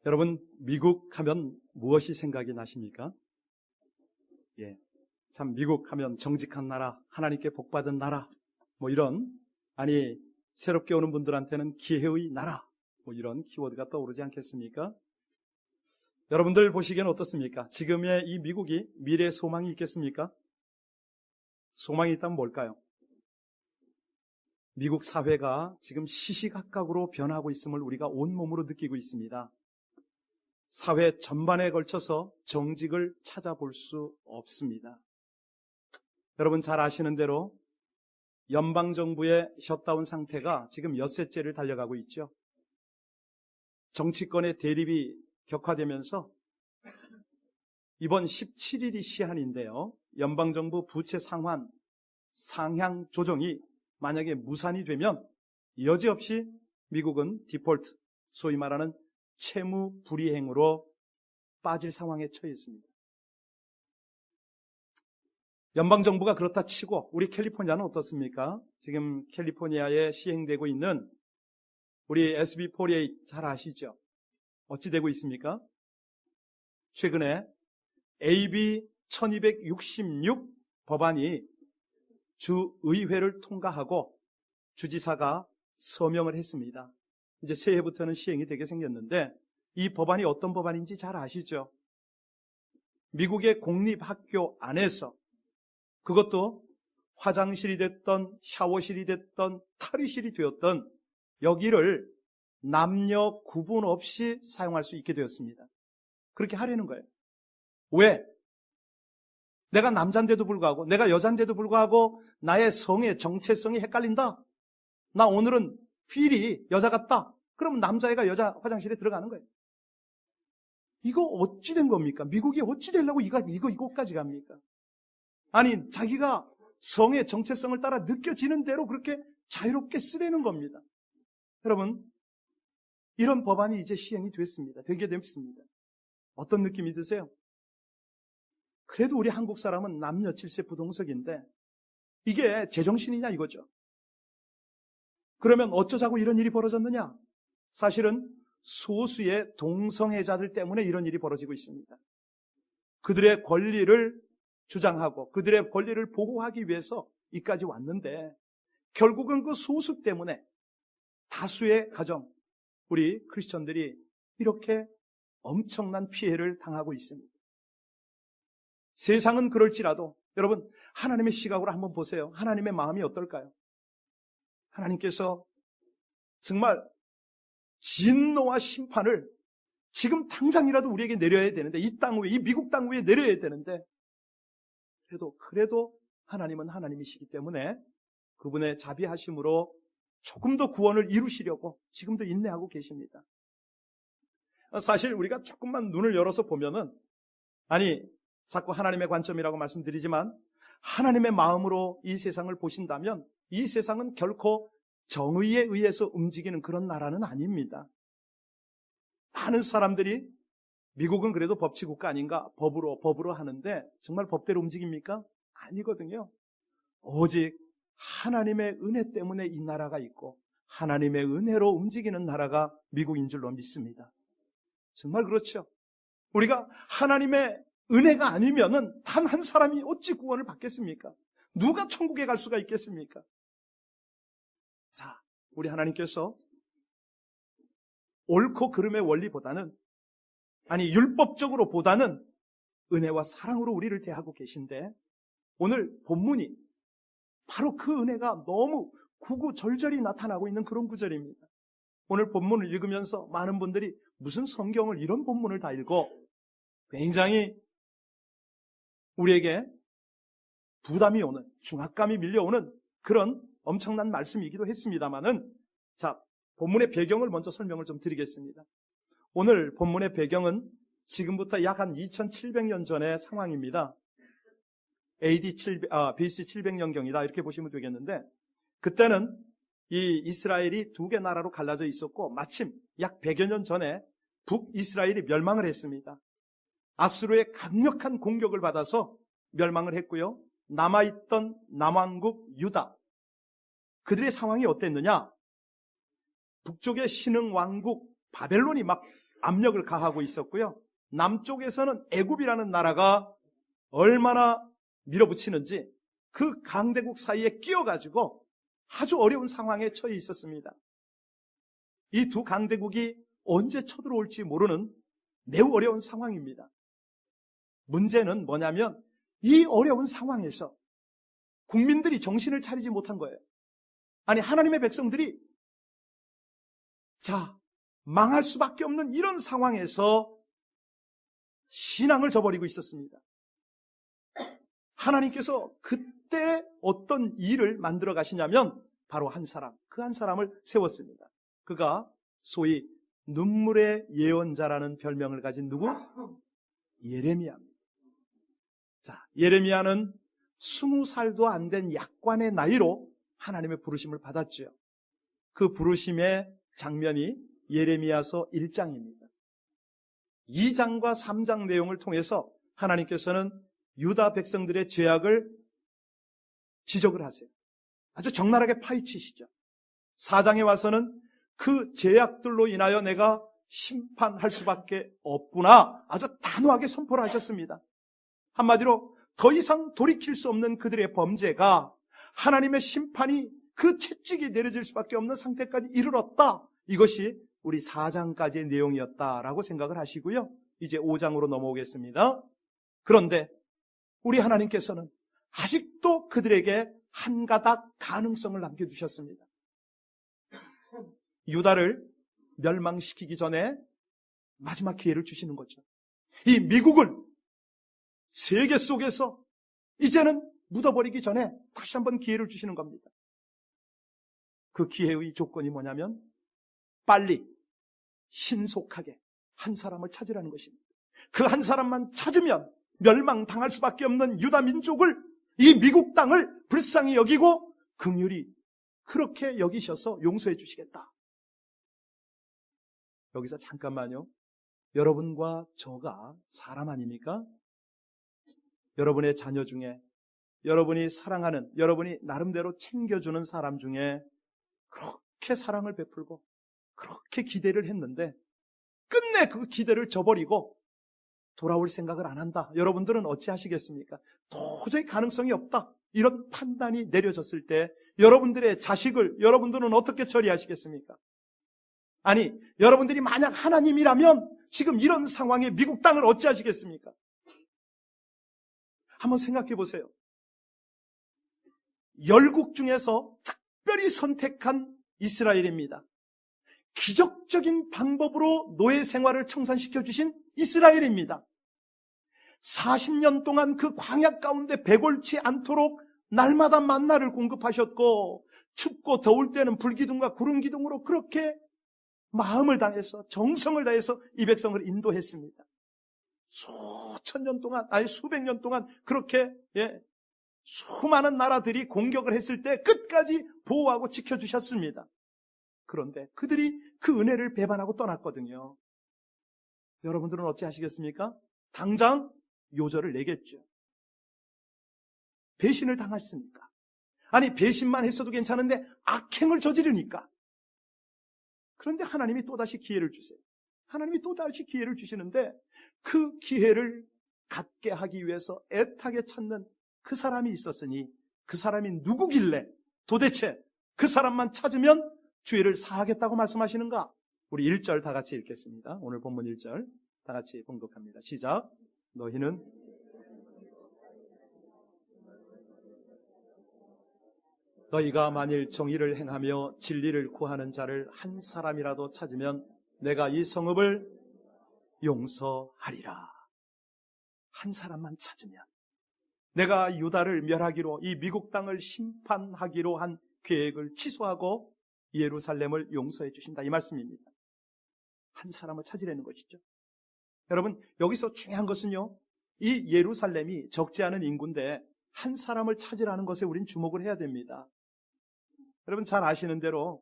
여러분, 미국 하면 무엇이 생각이 나십니까? 예, 참 미국 하면 정직한 나라, 하나님께 복받은 나라, 이런, 아니 새롭게 오는 분들한테는 기회의 나라, 이런 키워드가 떠오르지 않겠습니까? 여러분들 보시기에는 어떻습니까? 지금의 이 미국이 미래의 소망이 있겠습니까? 소망이 있다면 뭘까요? 미국 사회가 지금 시시각각으로 변하고 있음을 우리가 온몸으로 느끼고 있습니다. 사회 전반에 걸쳐서 정직을 찾아볼 수 없습니다. 여러분 잘 아시는 대로 연방정부의 셧다운 상태가 지금 엿새째를 달려가고 있죠. 정치권의 대립이 격화되면서 이번 17일이 시한인데요. 연방정부 부채 상향 조정이 만약에 무산이 되면 여지없이 미국은 디폴트, 소위 말하는 채무 불이행으로 빠질 상황에 처해 있습니다. 연방정부가 그렇다 치고 우리 캘리포니아는 어떻습니까? 지금 캘리포니아에 시행되고 있는 우리 SB48 잘 아시죠? 어찌 되고 있습니까? 최근에 AB 1266 법안이 주의회를 통과하고 주지사가 서명을 했습니다. 이제 새해부터는 시행이 되게 생겼는데 이 법안이 어떤 법안인지 잘 아시죠? 미국의 공립학교 안에서 그것도 화장실이 됐던 샤워실이 됐던 탈의실이 되었던 여기를 남녀 구분 없이 사용할 수 있게 되었습니다. 그렇게 하려는 거예요. 왜? 내가 남자인데도 불구하고 내가 여자인데도 불구하고 나의 성의 정체성이 헷갈린다. 나 오늘은 필이 여자 같다. 그러면 남자애가 여자 화장실에 들어가는 거예요. 이거 어찌 된 겁니까? 미국이 어찌 되려고 이거까지 갑니까? 아니 자기가 성의 정체성을 따라 느껴지는 대로 그렇게 자유롭게 쓰려는 겁니다. 여러분 이런 법안이 이제 시행이 됐습니다. 되게 됐습니다. 어떤 느낌이 드세요? 그래도 우리 한국 사람은 남녀 질서 부동석인데 이게 제정신이냐 이거죠. 그러면 어쩌자고 이런 일이 벌어졌느냐? 사실은 소수의 동성애자들 때문에 이런 일이 벌어지고 있습니다. 그들의 권리를 주장하고 그들의 권리를 보호하기 위해서 이까지 왔는데 결국은 그 소수 때문에 다수의 가정, 우리 크리스천들이 이렇게 엄청난 피해를 당하고 있습니다. 세상은 그럴지라도 여러분 하나님의 시각으로 한번 보세요. 하나님의 마음이 어떨까요? 하나님께서 정말 진노와 심판을 지금 당장이라도 우리에게 내려야 되는데 이 땅 위에, 이 미국 땅 위에 내려야 되는데 그래도 하나님은 하나님이시기 때문에 그분의 자비하심으로 조금 더 구원을 이루시려고 지금도 인내하고 계십니다. 사실 우리가 조금만 눈을 열어서 보면은 자꾸 하나님의 관점이라고 말씀드리지만 하나님의 마음으로 이 세상을 보신다면 이 세상은 결코 정의에 의해서 움직이는 그런 나라는 아닙니다. 많은 사람들이 미국은 그래도 법치국가 아닌가 법으로 하는데 정말 법대로 움직입니까? 아니거든요. 오직 하나님의 은혜 때문에 이 나라가 있고 하나님의 은혜로 움직이는 나라가 미국인 줄로 믿습니다. 정말 그렇죠. 우리가 하나님의 은혜가 아니면은 단 한 사람이 어찌 구원을 받겠습니까? 누가 천국에 갈 수가 있겠습니까? 자, 우리 하나님께서 옳고 그름의 원리보다는 율법적으로 보다는 은혜와 사랑으로 우리를 대하고 계신데 오늘 본문이 바로 그 은혜가 너무 구구절절히 나타나고 있는 그런 구절입니다. 오늘 본문을 읽으면서 많은 분들이 무슨 성경을 이런 본문을 다 읽어 굉장히 우리에게 부담이 오는 중압감이 밀려오는 그런 엄청난 말씀이기도 했습니다마는 자, 본문의 배경을 먼저 설명을 좀 드리겠습니다. 오늘 본문의 배경은 지금부터 약 한 2700년 전의 상황입니다. BC 700년경이다 이렇게 보시면 되겠는데 그때는 이 이스라엘이 두 개 나라로 갈라져 있었고 마침 약 100여 년 전에 북이스라엘이 멸망을 했습니다. 아수르의 강력한 공격을 받아서 멸망을 했고요. 남아있던 남왕국 유다 그들의 상황이 어땠느냐? 북쪽의 신흥 왕국 바벨론이 막 압력을 가하고 있었고요. 남쪽에서는 애굽이라는 나라가 얼마나 밀어붙이는지 그 강대국 사이에 끼어가지고 아주 어려운 상황에 처해 있었습니다. 이 두 강대국이 언제 쳐들어올지 모르는 매우 어려운 상황입니다. 문제는 뭐냐면 이 어려운 상황에서 국민들이 정신을 차리지 못한 거예요. 아니, 하나님의 백성들이 망할 수밖에 없는 이런 상황에서 신앙을 저버리고 있었습니다. 하나님께서 그때 어떤 일을 만들어 가시냐면 바로 한 사람, 그 한 사람을 세웠습니다. 그가 소위 눈물의 예언자라는 별명을 가진 누구? 예레미야입니다. 예레미야는 20살도 안 된 약관의 나이로 하나님의 부르심을 받았죠. 그 부르심의 장면이 예레미야서 1장입니다. 2장과 3장 내용을 통해서 하나님께서는 유다 백성들의 죄악을 지적을 하세요. 아주 적나라하게 파헤치시죠. 4장에 와서는 그 죄악들로 인하여 내가 심판할 수밖에 없구나, 아주 단호하게 선포를 하셨습니다. 한마디로 더 이상 돌이킬 수 없는 그들의 범죄가 하나님의 심판이 그 채찍이 내려질 수밖에 없는 상태까지 이르렀다. 이것이 우리 4장까지의 내용이었다라고 생각을 하시고요. 이제 5장으로 넘어오겠습니다. 그런데 우리 하나님께서는 아직도 그들에게 한 가닥 가능성을 남겨두셨습니다. 유다를 멸망시키기 전에 마지막 기회를 주시는 거죠. 이 미국을 세계 속에서 이제는 묻어버리기 전에 다시 한번 기회를 주시는 겁니다. 그 기회의 조건이 뭐냐면 빨리 신속하게 한 사람을 찾으라는 것입니다. 그 한 사람만 찾으면 멸망당할 수밖에 없는 유다 민족을, 이 미국 땅을 불쌍히 여기고 긍휼히 그렇게 여기셔서 용서해 주시겠다. 여기서 잠깐만요. 여러분과 저가 사람 아닙니까? 여러분의 자녀 중에, 여러분이 사랑하는, 여러분이 나름대로 챙겨주는 사람 중에 그렇게 사랑을 베풀고 그렇게 기대를 했는데 끝내 그 기대를 저버리고 돌아올 생각을 안 한다. 여러분들은 어찌 하시겠습니까? 도저히 가능성이 없다. 이런 판단이 내려졌을 때 여러분들의 자식을 여러분들은 어떻게 처리하시겠습니까? 아니, 여러분들이 만약 하나님이라면 지금 이런 상황에 미국 땅을 어찌 하시겠습니까? 한번 생각해 보세요. 열국 중에서 특별히 선택한 이스라엘입니다. 기적적인 방법으로 노예 생활을 청산시켜 주신 이스라엘입니다. 40년 동안 그 광야 가운데 배골치 않도록 날마다 만나를 공급하셨고, 춥고 더울 때는 불기둥과 구름기둥으로 그렇게 마음을 다해서, 정성을 다해서 이 백성을 인도했습니다. 수천 년 동안, 아니 수백 년 동안 그렇게 수많은 나라들이 공격을 했을 때 끝까지 보호하고 지켜주셨습니다. 그런데 그들이 그 은혜를 배반하고 떠났거든요. 여러분들은 어찌 하시겠습니까? 당장 요절을 내겠죠. 배신을 당했으니까. 아니, 배신만 했어도 괜찮은데 악행을 저지르니까. 그런데 하나님이 또다시 기회를 주세요. 하나님이 또다시 기회를 주시는데 그 기회를 갖게 하기 위해서 애타게 찾는 그 사람이 있었으니 그 사람이 누구길래 도대체 그 사람만 찾으면 죄를 사하겠다고 말씀하시는가? 우리 1절 다 같이 읽겠습니다. 오늘 본문 1절 다 같이 봉독합니다. 시작. 너희는 너희가 만일 정의를 행하며 진리를 구하는 자를 한 사람이라도 찾으면 내가 이 성읍을 용서하리라. 한 사람만 찾으면 내가 유다를 멸하기로, 이 미국 땅을 심판하기로 한 계획을 취소하고 예루살렘을 용서해 주신다, 이 말씀입니다. 한 사람을 찾으려는 것이죠. 여러분, 여기서 중요한 것은요, 이 예루살렘이 적지 않은 인구인데 한 사람을 찾으라는 것에 우린 주목을 해야 됩니다. 여러분 잘 아시는 대로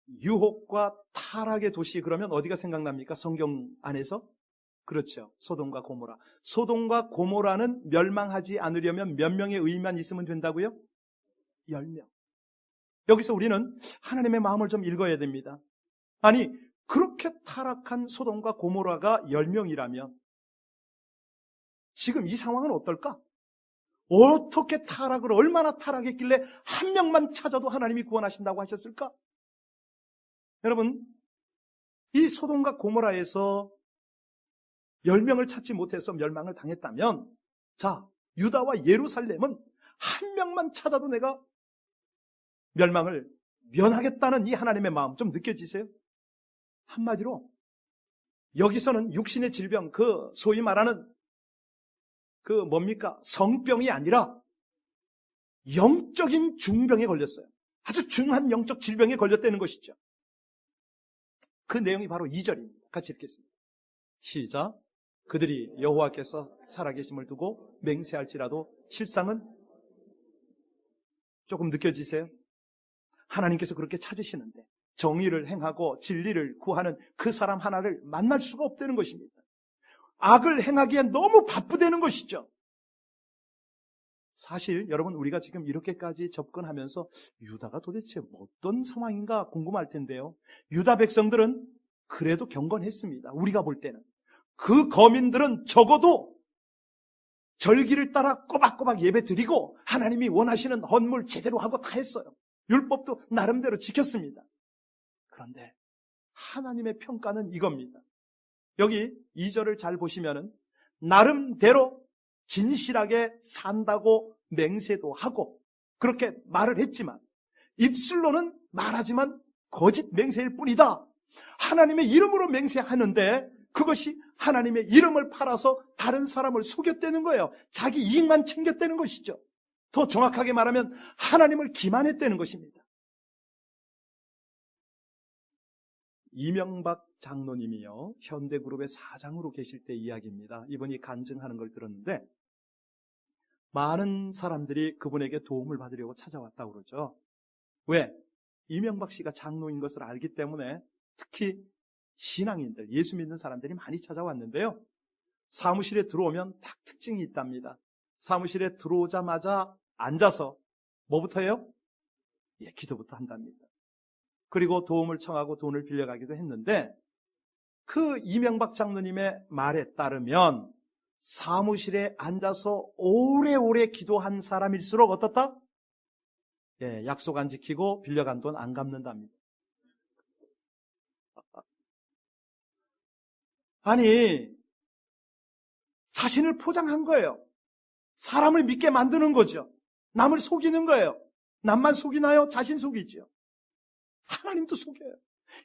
유혹과 타락의 도시, 그러면 어디가 생각납니까? 성경 안에서? 그렇죠. 소돔과 고모라. 소돔과 고모라는 멸망하지 않으려면 몇 명의 의인만 있으면 된다고요? 10명. 여기서 우리는 하나님의 마음을 좀 읽어야 됩니다. 아니, 그렇게 타락한 소돔과 고모라가 10명이라면 지금 이 상황은 어떨까? 어떻게 타락을 얼마나 타락했길래 한 명만 찾아도 하나님이 구원하신다고 하셨을까? 여러분, 이 소돔과 고모라에서 10명을 찾지 못해서 멸망을 당했다면, 자, 유다와 예루살렘은 한 명만 찾아도 내가 멸망을 면하겠다는 이 하나님의 마음 좀 느껴지세요? 한마디로 여기서는 육신의 질병, 그 소위 말하는 그 뭡니까? 성병이 아니라 영적인 중병에 걸렸어요. 아주 중한 영적 질병에 걸렸다는 것이죠. 그 내용이 바로 2절입니다. 같이 읽겠습니다. 시작. 그들이 여호와께서 살아계심을 두고 맹세할지라도 실상은 조금 느껴지세요? 하나님께서 그렇게 찾으시는데 정의를 행하고 진리를 구하는 그 사람 하나를 만날 수가 없다는 것입니다. 악을 행하기에 너무 바쁘다는 것이죠. 사실 여러분, 우리가 지금 이렇게까지 접근하면서 유다가 도대체 어떤 상황인가 궁금할 텐데요. 유다 백성들은 그래도 경건했습니다. 우리가 볼 때는. 그 거민들은 적어도 절기를 따라 꼬박꼬박 예배 드리고 하나님이 원하시는 헌물 제대로 하고 다 했어요. 율법도 나름대로 지켰습니다. 그런데 하나님의 평가는 이겁니다. 여기 2절을 잘 보시면은 나름대로 진실하게 산다고 맹세도 하고 그렇게 말을 했지만 입술로는 말하지만 거짓 맹세일 뿐이다. 하나님의 이름으로 맹세하는데 그것이 하나님의 이름을 팔아서 다른 사람을 속였다는 거예요. 자기 이익만 챙겼다는 것이죠. 더 정확하게 말하면 하나님을 기만했다는 것입니다. 이명박 장로님이요, 현대그룹의 사장으로 계실 때 이야기입니다. 이분이 간증하는 걸 들었는데 많은 사람들이 그분에게 도움을 받으려고 찾아왔다고 그러죠. 왜? 이명박 씨가 장로인 것을 알기 때문에 특히 신앙인들, 예수 믿는 사람들이 많이 찾아왔는데요. 사무실에 들어오면 딱 특징이 있답니다. 사무실에 들어오자마자 앉아서 뭐부터 해요? 기도부터 한답니다. 그리고 도움을 청하고 돈을 빌려가기도 했는데 그 이명박 장로님의 말에 따르면 사무실에 앉아서 오래오래 기도한 사람일수록 어떻다? 약속 안 지키고 빌려간 돈 안 갚는답니다. 아니, 자신을 포장한 거예요. 사람을 믿게 만드는 거죠. 남을 속이는 거예요. 남만 속이나요? 자신 속이죠. 하나님도 속여요.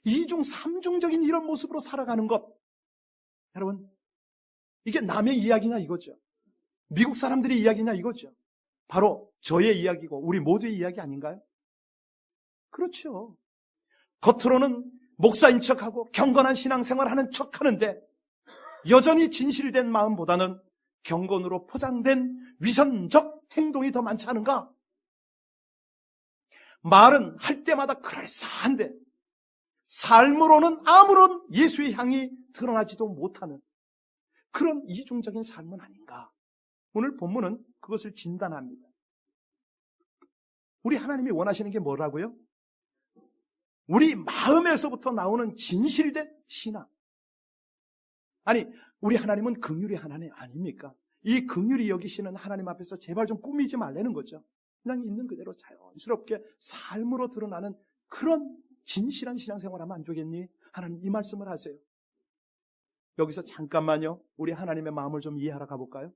이중 삼중적인 이런 모습으로 살아가는 것, 여러분, 이게 남의 이야기냐 이거죠. 미국 사람들의 이야기냐 이거죠. 바로 저의 이야기고 우리 모두의 이야기 아닌가요? 그렇죠. 겉으로는 목사인 척하고 경건한 신앙생활하는 척하는데 여전히 진실된 마음보다는 경건으로 포장된 위선적 행동이 더 많지 않은가? 말은 할 때마다 그럴싸한데 삶으로는 아무런 예수의 향이 드러나지도 못하는 그런 이중적인 삶은 아닌가? 오늘 본문은 그것을 진단합니다. 우리 하나님이 원하시는 게 뭐라고요? 우리 마음에서부터 나오는 진실된 신앙. 아니, 우리 하나님은 긍휼의 하나님 아닙니까? 이 긍휼히 여기시는 하나님 앞에서 제발 좀 꾸미지 말라는 거죠. 그냥 있는 그대로 자연스럽게 삶으로 드러나는 그런 진실한 신앙생활하면 안 되겠니? 하나님 이 말씀을 하세요. 여기서 잠깐만요. 우리 하나님의 마음을 좀 이해하러 가볼까요?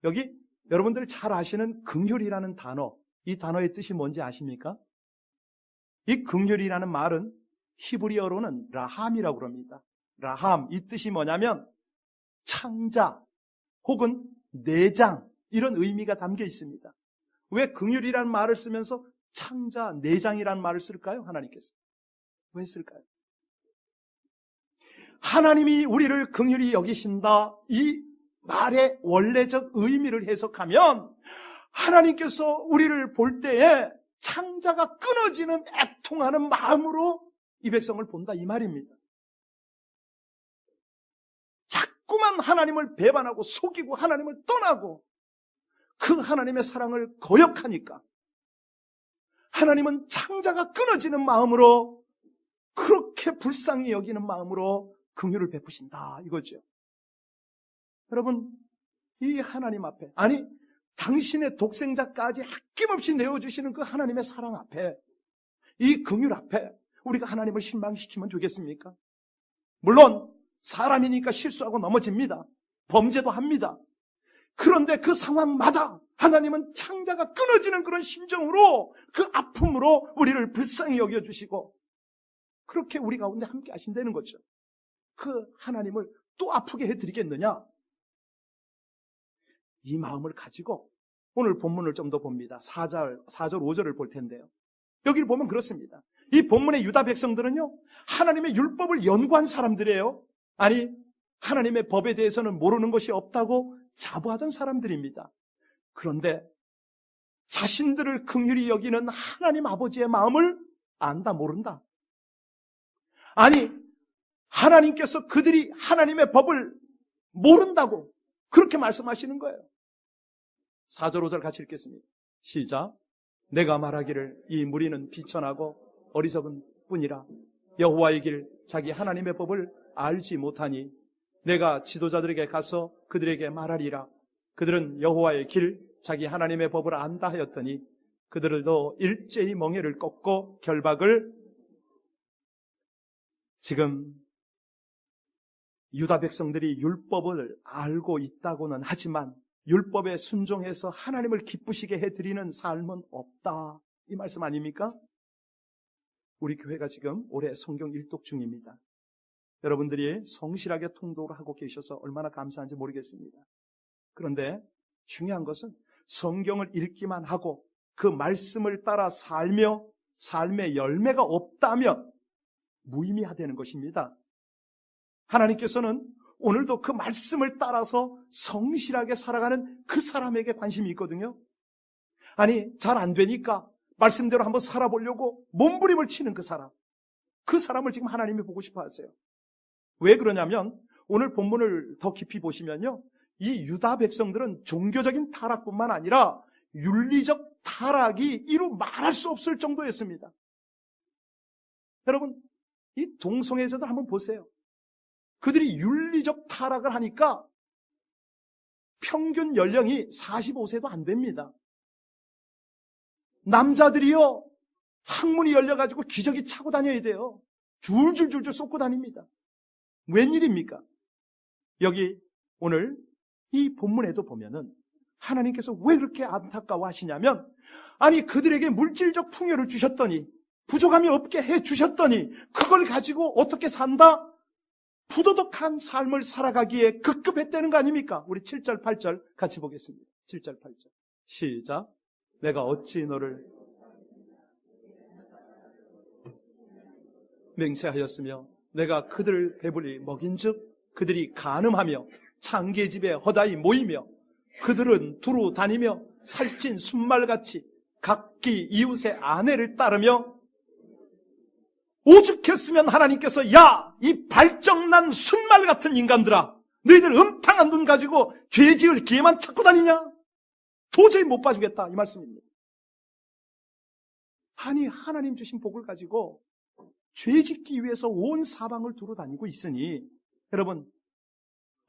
여기 여러분들 잘 아시는 긍휼이라는 단어, 이 단어의 뜻이 뭔지 아십니까? 이 긍휼이라는 말은 히브리어로는 라함이라고 합니다. 라함, 이 뜻이 뭐냐면 창자 혹은 내장, 이런 의미가 담겨 있습니다. 왜 긍휼이라는 말을 쓰면서 창자, 내장이라는 말을 쓸까요? 하나님께서. 왜 쓸까요? 하나님이 우리를 긍휼히 여기신다, 이 말의 원래적 의미를 해석하면 하나님께서 우리를 볼 때에 창자가 끊어지는 애통하는 마음으로 이 백성을 본다, 이 말입니다. 자꾸만 하나님을 배반하고 속이고 하나님을 떠나고 그 하나님의 사랑을 거역하니까 하나님은 창자가 끊어지는 마음으로 그렇게 그렇게 불쌍히 여기는 마음으로 긍휼을 베푸신다 이거죠. 여러분, 이 하나님 앞에, 아니 당신의 독생자까지 아낌없이 내어주시는 그 하나님의 사랑 앞에, 이 긍휼 앞에 우리가 하나님을 실망시키면 되겠습니까? 물론 사람이니까 실수하고 넘어집니다. 범죄도 합니다. 그런데 그 상황마다 하나님은 창자가 끊어지는 그런 심정으로, 그 아픔으로 우리를 불쌍히 여겨주시고 그렇게 우리 가운데 함께 하신다는 거죠. 그 하나님을 또 아프게 해드리겠느냐? 이 마음을 가지고 오늘 본문을 좀 더 봅니다. 4절, 5절을 볼 텐데요. 여기를 보면 그렇습니다. 이 본문의 유다 백성들은요, 하나님의 율법을 연구한 사람들이에요. 아니, 하나님의 법에 대해서는 모르는 것이 없다고 자부하던 사람들입니다. 그런데 자신들을 긍휼히 여기는 하나님 아버지의 마음을 안다 모른다. 아니, 하나님께서 그들이 하나님의 법을 모른다고 그렇게 말씀하시는 거예요. 4절 5절 같이 읽겠습니다. 시작. 내가 말하기를 이 무리는 비천하고 어리석은 뿐이라 여호와의 길 자기 하나님의 법을 알지 못하니 내가 지도자들에게 가서 그들에게 말하리라. 그들은 여호와의 길 자기 하나님의 법을 안다 하였더니 그들도 일제히 멍에를 꺾고 결박을. 지금 유다 백성들이 율법을 알고 있다고는 하지만 율법에 순종해서 하나님을 기쁘시게 해드리는 삶은 없다, 이 말씀 아닙니까? 우리 교회가 지금 올해 성경 일독 중입니다. 여러분들이 성실하게 통독을 하고 계셔서 얼마나 감사한지 모르겠습니다. 그런데 중요한 것은 성경을 읽기만 하고 그 말씀을 따라 살며 삶의 열매가 없다면 무의미하다는 것입니다. 하나님께서는 오늘도 그 말씀을 따라서 성실하게 살아가는 그 사람에게 관심이 있거든요. 아니, 잘 안 되니까 말씀대로 한번 살아보려고 몸부림을 치는 그 사람을 지금 하나님이 보고 싶어 하세요. 왜 그러냐면 오늘 본문을 더 깊이 보시면요, 이 유다 백성들은 종교적인 타락뿐만 아니라 윤리적 타락이 이루 말할 수 없을 정도였습니다. 여러분, 이 동성애자들 한번 보세요. 그들이 윤리적 타락을 하니까 평균 연령이 45세도 안 됩니다. 남자들이요, 항문이 열려가지고 기저귀 차고 다녀야 돼요. 줄줄줄줄 쏟고 다닙니다. 웬일입니까? 여기 오늘 이 본문에도 보면은 하나님께서 왜 그렇게 안타까워 하시냐면, 아니 그들에게 물질적 풍요를 주셨더니, 부족함이 없게 해주셨더니 그걸 가지고 어떻게 산다? 부도덕한 삶을 살아가기에 급급했다는 거 아닙니까? 우리 7절 8절 같이 보겠습니다. 7절 8절 시작. 내가 어찌 너를 맹세하였으며 내가 그들을 배불리 먹인즉 그들이 간음하며 창기의 집에 허다히 모이며 그들은 두루 다니며 살찐 순말같이 각기 이웃의 아내를 따르며, 오죽했으면 하나님께서 야, 이 발정난 순말 같은 인간들아, 너희들 음탕한 눈 가지고 죄 지을 기회만 찾고 다니냐? 도저히 못 봐주겠다, 이 말씀입니다. 아니, 하나님 주신 복을 가지고 죄 짓기 위해서 온 사방을 두루 다니고 있으니, 여러분,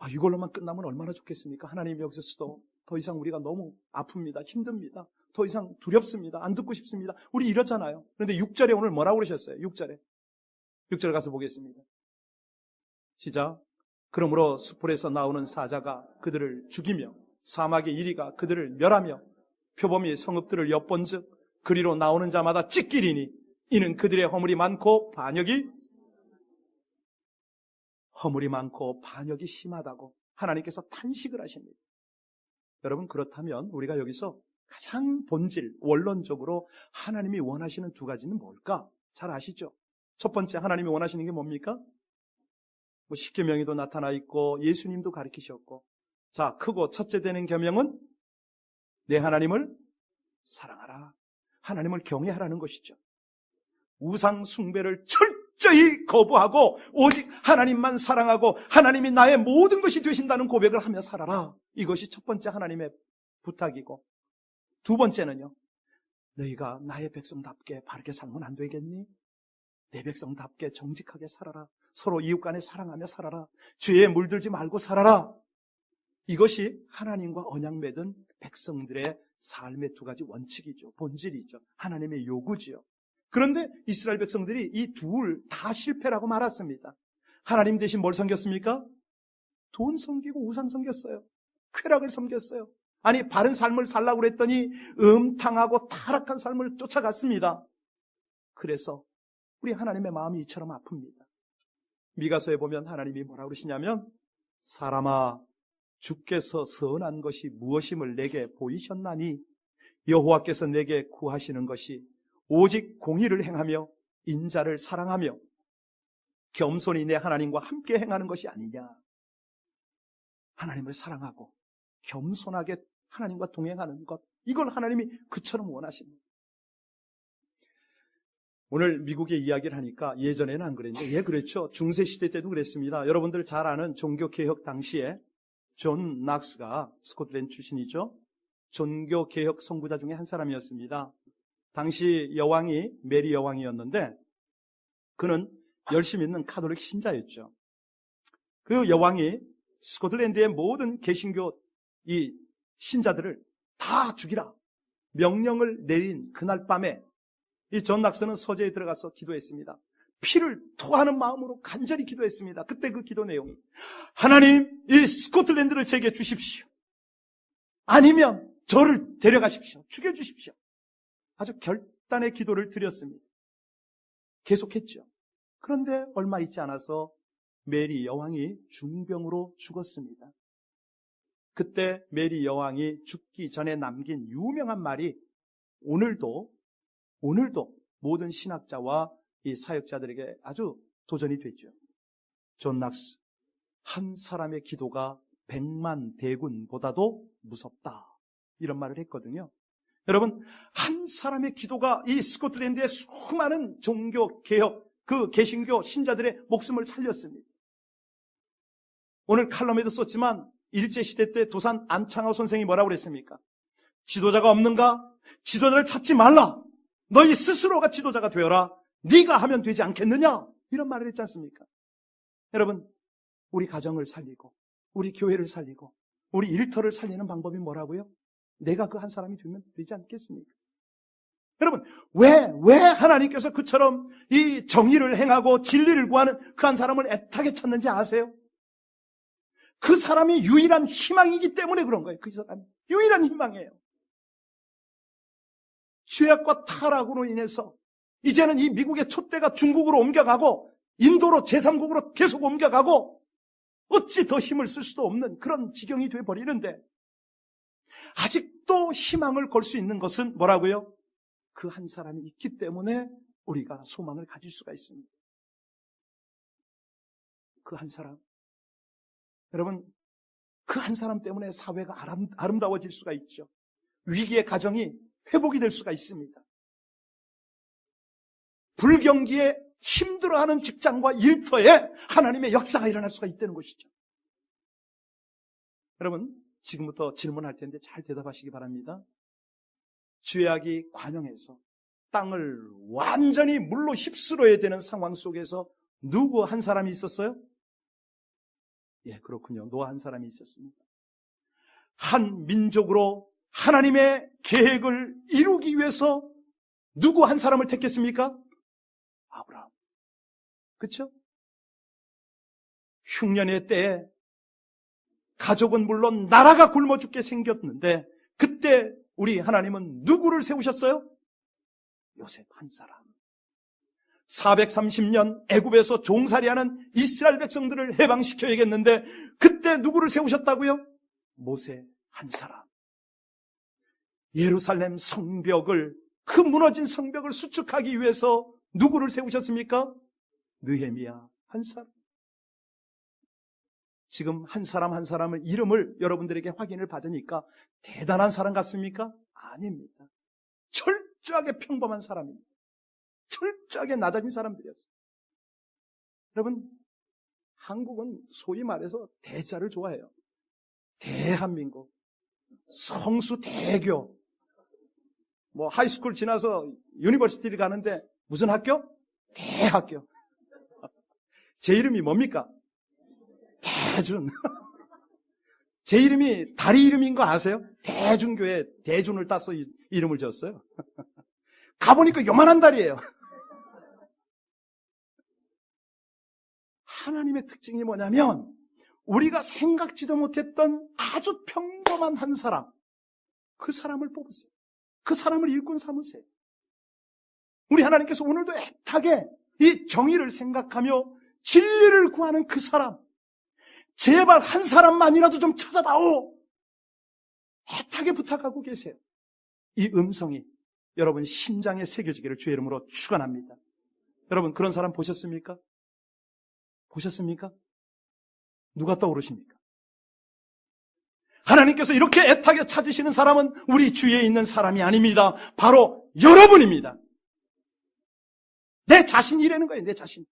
이걸로만 끝나면 얼마나 좋겠습니까? 하나님 여기서도 더 이상 우리가 너무 아픕니다. 힘듭니다. 더 이상 두렵습니다. 안 듣고 싶습니다. 우리 이렇잖아요. 그런데 6절에 오늘 뭐라고 그러셨어요? 6절 가서 보겠습니다. 시작. 그러므로 수풀에서 나오는 사자가 그들을 죽이며 사막의 이리가 그들을 멸하며 표범이 성읍들을 엿본즉 그리로 나오는 자마다 찢기리니 이는 그들의 허물이 많고 반역이 심하다고 하나님께서 탄식을 하십니다. 여러분, 그렇다면 우리가 여기서 가장 본질, 원론적으로 하나님이 원하시는 두 가지는 뭘까? 잘 아시죠? 첫 번째, 하나님이 원하시는 게 뭡니까? 십계명에도 나타나 있고 예수님도 가르치셨고, 자, 크고 첫째 되는 계명은 내 하나님을 사랑하라, 하나님을 경외하라는 것이죠. 우상 숭배를 철저히 거부하고 오직 하나님만 사랑하고 하나님이 나의 모든 것이 되신다는 고백을 하며 살아라. 이것이 첫 번째 하나님의 부탁이고, 두 번째는요, 너희가 나의 백성답게 바르게 살면 안 되겠니? 내 백성답게 정직하게 살아라. 서로 이웃 간에 사랑하며 살아라. 죄에 물들지 말고 살아라. 이것이 하나님과 언약 맺은 백성들의 삶의 두 가지 원칙이죠. 본질이죠. 하나님의 요구지요. 그런데 이스라엘 백성들이 이 둘 다 실패라고 말았습니다. 하나님 대신 뭘 섬겼습니까? 돈 섬기고 우상 섬겼어요. 쾌락을 섬겼어요. 아니, 바른 삶을 살라고 그랬더니 음탕하고 타락한 삶을 쫓아갔습니다. 그래서 우리 하나님의 마음이 이처럼 아픕니다. 미가서에 보면 하나님이 뭐라고 그러시냐면, 사람아, 주께서 선한 것이 무엇임을 내게 보이셨나니 여호와께서 내게 구하시는 것이 오직 공의를 행하며 인자를 사랑하며 겸손히 내 하나님과 함께 행하는 것이 아니냐. 하나님을 사랑하고 겸손하게 하나님과 동행하는 것, 이걸 하나님이 그처럼 원하십니다. 오늘 미국의 이야기를 하니까 예전에는 안 그랬는데, 예, 그렇죠. 중세시대 때도 그랬습니다. 여러분들 잘 아는 종교개혁 당시에 존 낙스가 스코틀랜드 출신이죠. 종교개혁 선구자 중에 한 사람이었습니다. 당시 여왕이 메리 여왕이었는데 그는 열심히 있는 카톨릭 신자였죠. 그 여왕이 스코틀랜드의 모든 개신교 이 신자들을 다 죽이라 명령을 내린 그날 밤에 이 존 낙스는 서재에 들어가서 기도했습니다. 피를 토하는 마음으로 간절히 기도했습니다. 그때 그 기도 내용이, 하나님, 이 스코틀랜드를 제게 주십시오. 아니면 저를 데려가십시오. 죽여주십시오. 아주 결단의 기도를 드렸습니다. 계속했죠. 그런데 얼마 있지 않아서 메리 여왕이 중병으로 죽었습니다. 그때 메리 여왕이 죽기 전에 남긴 유명한 말이 오늘도 모든 신학자와 이 사역자들에게 아주 도전이 됐죠. 존 낙스, 한 사람의 기도가 100만 대군보다도 무섭다, 이런 말을 했거든요. 여러분, 한 사람의 기도가 이 스코틀랜드의 수많은 종교 개혁, 그 개신교 신자들의 목숨을 살렸습니다. 오늘 칼럼에도 썼지만 일제시대 때 도산 안창호 선생이 뭐라고 그랬습니까? 지도자가 없는가? 지도자를 찾지 말라. 너희 스스로가 지도자가 되어라. 네가 하면 되지 않겠느냐? 이런 말을 했지 않습니까? 여러분, 우리 가정을 살리고 우리 교회를 살리고 우리 일터를 살리는 방법이 뭐라고요? 내가 그 한 사람이 되면 되지 않겠습니까? 여러분, 왜 하나님께서 그처럼 이 정의를 행하고 진리를 구하는 그 한 사람을 애타게 찾는지 아세요? 그 사람이 유일한 희망이기 때문에 그런 거예요. 그 사람이 유일한 희망이에요. 죄악과 타락으로 인해서 이제는 이 미국의 촛대가 중국으로 옮겨가고 인도로 제3국으로 계속 옮겨가고 어찌 더 힘을 쓸 수도 없는 그런 지경이 돼버리는데, 아직도 희망을 걸 수 있는 것은 뭐라고요? 그 한 사람이 있기 때문에 우리가 소망을 가질 수가 있습니다. 그 한 사람. 여러분, 그 한 사람 때문에 사회가 아름다워질 수가 있죠. 위기의 가정이 회복이 될 수가 있습니다. 불경기에 힘들어하는 직장과 일터에 하나님의 역사가 일어날 수가 있다는 것이죠. 여러분, 지금부터 질문할 텐데 잘 대답하시기 바랍니다. 죄악이 관영해서 땅을 완전히 물로 휩쓸어야 되는 상황 속에서 누구 한 사람이 있었어요? 예, 그렇군요. 노아 한 사람이 있었습니다. 한 민족으로 하나님의 계획을 이루기 위해서 누구 한 사람을 택했습니까? 아브라함. 그렇죠? 흉년의 때에 가족은 물론 나라가 굶어 죽게 생겼는데 그때 우리 하나님은 누구를 세우셨어요? 요셉 한 사람. 430년 애굽에서 종살이하는 이스라엘 백성들을 해방시켜야겠는데 그때 누구를 세우셨다고요? 모세 한 사람. 예루살렘 성벽을, 그 무너진 성벽을 수축하기 위해서 누구를 세우셨습니까? 느헤미야 한 사람. 지금 한 사람 한 사람의 이름을 여러분들에게 확인을 받으니까 대단한 사람 같습니까? 아닙니다. 철저하게 평범한 사람입니다. 철저하게 낮아진 사람들이었어요. 여러분, 한국은 소위 말해서 대자를 좋아해요. 대한민국, 성수 대교, 하이스쿨 지나서 유니버시티를 가는데 무슨 학교? 대학교. 제 이름이 뭡니까? 대준. 제 이름이 다리 이름인 거 아세요? 대준교회 대준을 따서 이름을 지었어요. 가보니까 요만한 다리예요. 하나님의 특징이 뭐냐면 우리가 생각지도 못했던 아주 평범한 한 사람, 그 사람을 뽑으세요. 그 사람을 일꾼 삼으세요. 우리 하나님께서 오늘도 애타게 이 정의를 생각하며 진리를 구하는 그 사람, 제발 한 사람만이라도 좀 찾아다오, 애타게 부탁하고 계세요. 이 음성이 여러분 심장에 새겨지기를 주의 이름으로 축원합니다. 여러분 그런 사람 보셨습니까? 보셨습니까? 누가 떠오르십니까? 하나님께서 이렇게 애타게 찾으시는 사람은 우리 주위에 있는 사람이 아닙니다. 바로 여러분입니다. 내 자신이라는 거예요. 내 자신.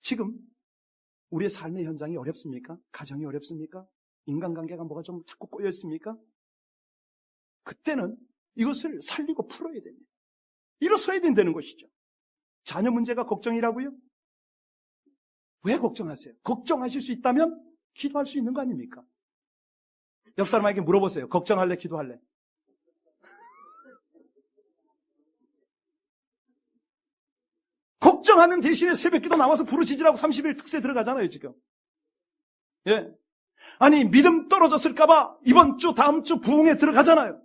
지금 우리의 삶의 현장이 어렵습니까? 가정이 어렵습니까? 인간관계가 뭐가 좀 자꾸 꼬여있습니까? 그때는 이것을 살리고 풀어야 됩니다. 일어서야 된다는 것이죠. 자녀 문제가 걱정이라고요? 왜 걱정하세요? 걱정하실 수 있다면 기도할 수 있는 거 아닙니까? 옆 사람에게 물어보세요. 걱정할래? 기도할래? 걱정하는 대신에 새벽기도 나와서 부르짖으라고 30일 특세 들어가잖아요, 지금. 예. 아니, 믿음 떨어졌을까봐 이번 주, 다음 주 부흥에 들어가잖아요.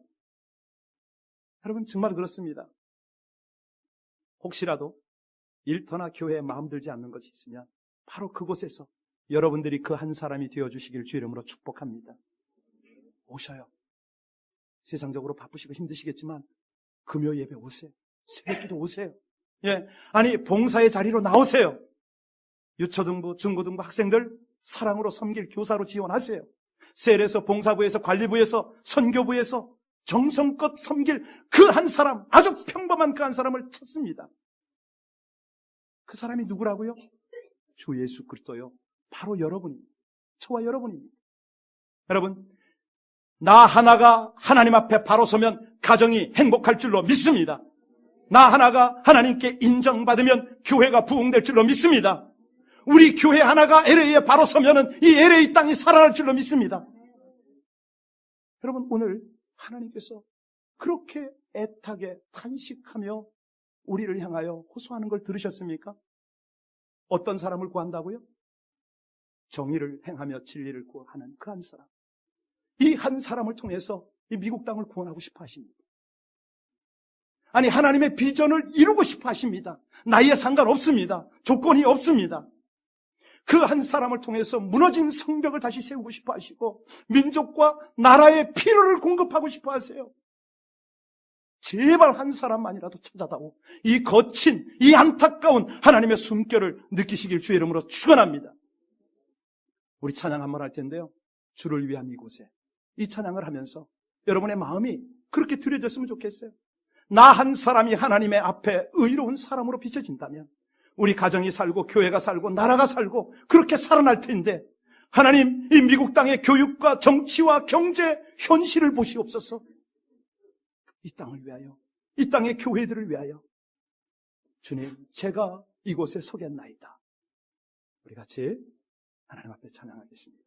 여러분, 정말 그렇습니다. 혹시라도 일터나 교회에 마음 들지 않는 것이 있으면 바로 그곳에서 여러분들이 그 한 사람이 되어주시길 주 이름으로 축복합니다. 오셔요. 세상적으로 바쁘시고 힘드시겠지만 금요 예배 오세요. 새벽기도 오세요. 예, 아니 봉사의 자리로 나오세요. 유초등부, 중고등부 학생들 사랑으로 섬길 교사로 지원하세요. 셀에서, 봉사부에서, 관리부에서, 선교부에서 정성껏 섬길 그 한 사람, 아주 평범한 그 한 사람을 찾습니다. 그 사람이 누구라고요? 주 예수 그리스도요. 바로 여러분입니다. 저와 여러분입니다. 여러분, 나 하나가 하나님 앞에 바로 서면 가정이 행복할 줄로 믿습니다. 나 하나가 하나님께 인정받으면 교회가 부흥될 줄로 믿습니다. 우리 교회 하나가 LA에 바로 서면은 이 LA 땅이 살아날 줄로 믿습니다. 여러분, 오늘 하나님께서 그렇게 애타게 탄식하며 우리를 향하여 호소하는 걸 들으셨습니까? 어떤 사람을 구한다고요? 정의를 행하며 진리를 구하는 그 한 사람. 이 한 사람을 통해서 이 미국 땅을 구원하고 싶어 하십니다. 아니, 하나님의 비전을 이루고 싶어 하십니다. 나이에 상관없습니다. 조건이 없습니다. 그 한 사람을 통해서 무너진 성벽을 다시 세우고 싶어 하시고 민족과 나라의 필요를 공급하고 싶어 하세요. 제발 한 사람만이라도 찾아다오. 이 거친, 이 안타까운 하나님의 숨결을 느끼시길 주의 이름으로 축원합니다. 우리 찬양 한번 할 텐데요. 주를 위한 이곳에 이 찬양을 하면서 여러분의 마음이 그렇게 드려졌으면 좋겠어요. 나 한 사람이 하나님의 앞에 의로운 사람으로 비춰진다면 우리 가정이 살고 교회가 살고 나라가 살고 그렇게 살아날 텐데 하나님, 이 미국 땅의 교육과 정치와 경제 현실을 보시옵소서. 이 땅을 위하여, 이 땅의 교회들을 위하여 주님, 제가 이곳에 서겠나이다. 우리 같이 하나님 앞에 찬양하겠습니다.